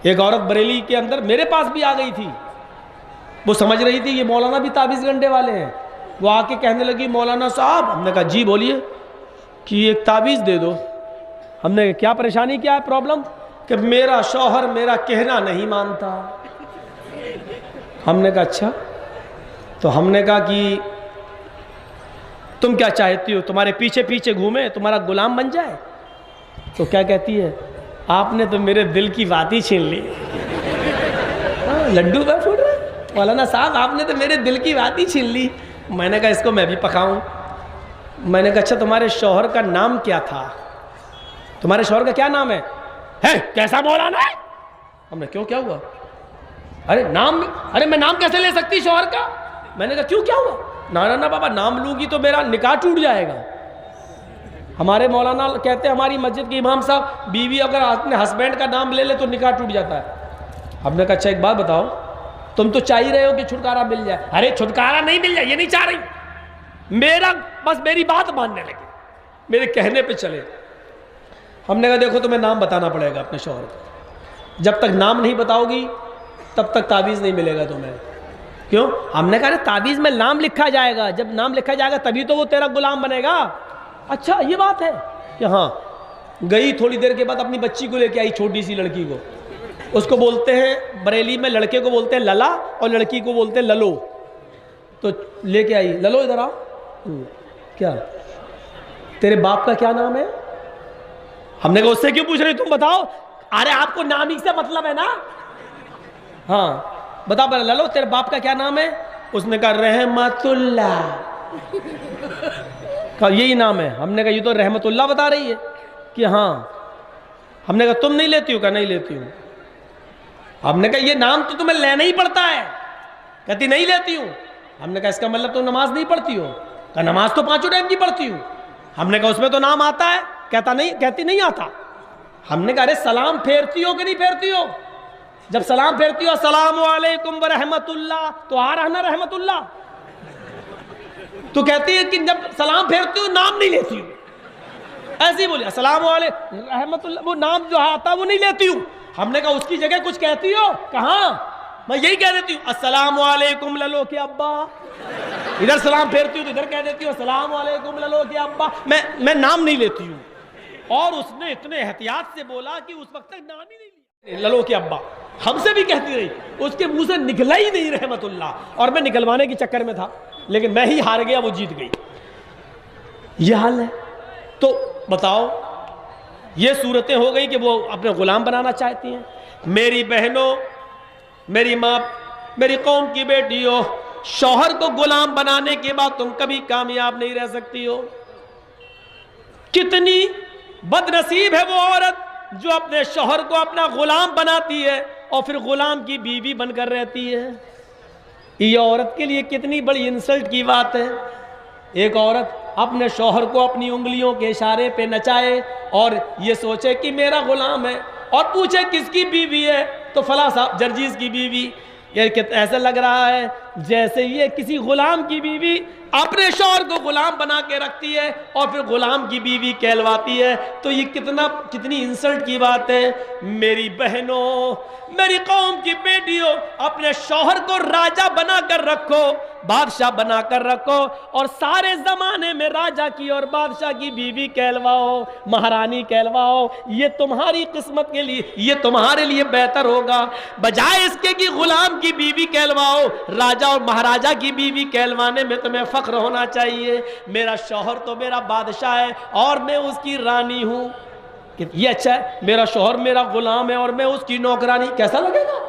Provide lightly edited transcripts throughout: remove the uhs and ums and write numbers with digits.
ایک عورت بریلی کے اندر میرے پاس بھی آ گئی تھی، وہ سمجھ رہی تھی یہ مولانا بھی تعویذ گنڈے والے ہیں، وہ آ کے کہنے لگی مولانا صاحب، ہم نے کہا جی بولیے، کہ ایک تعویذ دے دو۔ ہم نے کہا کیا پریشانی، کیا ہے پرابلم؟ کہ میرا شوہر میرا کہنا نہیں مانتا۔ ہم نے کہا اچھا، تو ہم نے کہا کہ تم کیا چاہتی ہو، تمہارے پیچھے پیچھے گھومے، تمہارا غلام بن جائے؟ تو کیا کہتی ہے، آپ نے تو میرے دل کی بات ہی چھین لی۔ لڈو میں پھوٹ رہا، مولانا صاحب آپ نے تو میرے دل کی بات ہی چھین لی۔ میں نے کہا اس کو میں بھی پکاؤں۔ میں نے کہا اچھا تمہارے شوہر کا نام کیا تھا؟ تمہارے شوہر کا کیا نام ہے؟ کیسا مولانا ہے؟ ہم نے کیوں، کیا ہوا؟ ارے نام، ارے میں نام کیسے لے سکتی شوہر کا؟ میں نے کہا کیوں، کیا ہوا؟ نا بابا نام لوں گی تو میرا نکاح ٹوٹ جائے گا۔ ہمارے مولانا کہتے ہیں ہماری مسجد کے امام صاحب، بیوی اگر اپنے ہسبینڈ کا نام لے لے تو نکاح ٹوٹ جاتا ہے۔ ہم نے کہا اچھا ایک بات بتاؤ، تم تو چاہ ہی رہے ہو کہ چھٹکارا مل جائے۔ ارے چھٹکارا نہیں مل جائے، یہ نہیں چاہ رہی، میرا بس میری بات ماننے لگے، میرے کہنے پہ چلے۔ ہم نے کہا دیکھو تمہیں نام بتانا پڑے گا اپنے شوہر کو، جب تک نام نہیں بتاؤ گی تب تک تعویذ نہیں ملے گا تمہیں۔ کیوں؟ ہم نے کہا تعویذ میں نام لکھا جائے گا، جب نام لکھا جائے گا تبھی تو وہ تیرا غلام بنے گا۔ اچھا یہ بات ہے کہ ہاں۔ گئی تھوڑی دیر کے بعد اپنی بچی کو لے کے آئی، چھوٹی سی لڑکی کو، اس کو بولتے ہیں بریلی میں لڑکے کو بولتے ہیں للا اور لڑکی کو بولتے ہیں للو۔ تو لے کے آئی، للو ادھر آ، کیا تیرے باپ کا کیا نام ہے؟ ہم نے کہا اس سے کیوں پوچھ رہی تم بتاؤ؟ ارے آپ کو نام ہی سے مطلب ہے نا، ہاں بتا بتا للو تیرے باپ کا کیا نام ہے؟ اس نے کہا رحمت اللہ، کہا یہی نام ہے؟ ہم نے کہا یہ تو رحمت اللہ بتا رہی ہے کہ ہاں۔ ہم نے کہا تم نہیں لیتی ہو؟ کہا نہیں لیتی ہوں۔ ہم نے کہا یہ نام تو تمہیں لینا ہی پڑتا ہے، کہتی نہیں لیتی ہوں۔ ہم نے کہا اس کا مطلب تم نماز نہیں پڑھتی ہو؟ کہا نماز تو 5 ٹائم کی پڑھتی ہوں۔ ہم نے کہا اس میں تو نام آتا ہے؟ کہتی نہیں آتا۔ ہم نے کہا ارے سلام پھیرتی ہو کہ نہیں پھیرتی ہو؟ جب سلام پھیرتی ہو السلام علیکم ورحمت اللہ تو آ رہا نا رحمت اللہ؟ تو کہتی ہے کہ جب سلام پھیرتی ہوں نام نہیں لیتی ہوں، ایسے ہی بولی السلام علیکم رحمت اللہ، وہ نام جو آتا وہ نہیں لیتی ہوں۔ ہم نے کہا اس کی جگہ کچھ کہتی ہو؟ کہاں، میں یہی کہہ دیتی ہوں السلام علیکم للو کے ابا، ادھر سلام پھیرتی ہوں تو ادھر کہہ دیتی ہوں السلام علیکم للو کے ابا، میں نام نہیں لیتی ہوں۔ اور اس نے اتنے احتیاط سے بولا کہ اس وقت تک نام ہی نہیں لیا، للو کے ابا ہم سے بھی کہتی رہی، اس کے منہ سے نکلا ہی نہیں رحمت اللہ، اور میں نکلوانے کے چکر میں تھا، لیکن میں ہی ہار گیا، وہ جیت گئی۔ یہ حال ہے۔ تو بتاؤ یہ صورتیں ہو گئی کہ وہ اپنے غلام بنانا چاہتی ہیں۔ میری بہنوں، میری ماں، میری قوم کی بیٹیوں، شوہر کو غلام بنانے کے بعد تم کبھی کامیاب نہیں رہ سکتی ہو۔ کتنی بد نصیب ہے وہ عورت جو اپنے شوہر کو اپنا غلام بناتی ہے اور پھر غلام کی بیوی بن کر رہتی ہے۔ یہ عورت کے لیے کتنی بڑی انسلٹ کی بات ہے۔ ایک عورت اپنے شوہر کو اپنی انگلیوں کے اشارے پہ نچائے اور یہ سوچے کہ میرا غلام ہے، اور پوچھے کس کی بیوی ہے تو فلاں صاحب جرجیز کی بیوی۔ یہ ایسا لگ رہا ہے جیسے یہ کسی غلام کی بیوی اپنے شوہر کو غلام بنا کے رکھتی ہے اور پھر غلام کی بیوی کہلواتی ہے۔ تو یہ کتنی انسلٹ کی بات ہے۔ میری بہنوں، میری قوم کی بیٹیوں، اپنے شوہر کو راجہ بنا کر رکھو، بادشاہ بنا کر رکھو، اور سارے زمانے میں راجہ کی اور بادشاہ کی بیوی کہلواؤ، مہارانی کہلواؤ۔ یہ تمہاری قسمت کے لیے، یہ تمہارے لیے بہتر ہوگا، بجائے اس کے کہ غلام کی بیوی کہلواؤ۔ راجہ اور مہاراجہ کی بیوی کہلوانے میں تمہیں فخر ہونا چاہیے۔ میرا شوہر تو میرا بادشاہ ہے اور میں اس کی رانی ہوں۔ یہ اچھا ہے، میرا شوہر میرا غلام ہے اور میں اس کی نوکرانی، کیسا لگے گا؟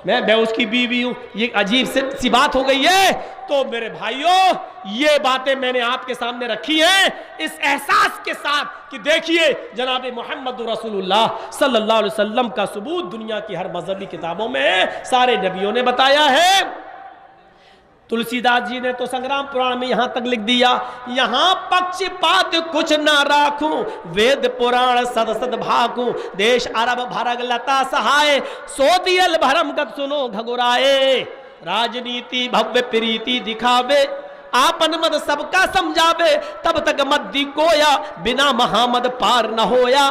میں اس کی بیوی ہوں، یہ عجیب سی بات ہو گئی ہے۔ تو میرے بھائیوں، یہ باتیں میں نے آپ کے سامنے رکھی ہیں اس احساس کے ساتھ کہ دیکھیے جناب محمد رسول اللہ صلی اللہ علیہ وسلم کا ثبوت دنیا کی ہر مذہبی کتابوں میں ہے، سارے نبیوں نے بتایا ہے۔ تلسی داس جی نے تو سنگرام پران میں یہاں تک لکھ دیا، یہاں پکچ پات کچھ نہ راکھوں، وید پران سد سد بھاکوں، دیش عرب بھرگ لتا سہائے، سوتی البھرم گت سنو گھگرائے، راجنیتی بھویہ پریتی دکھاوے، آپن مد سب کا سمجھاوے، تب تک مد دی کویا، بنا محمد پار نہ ہویا۔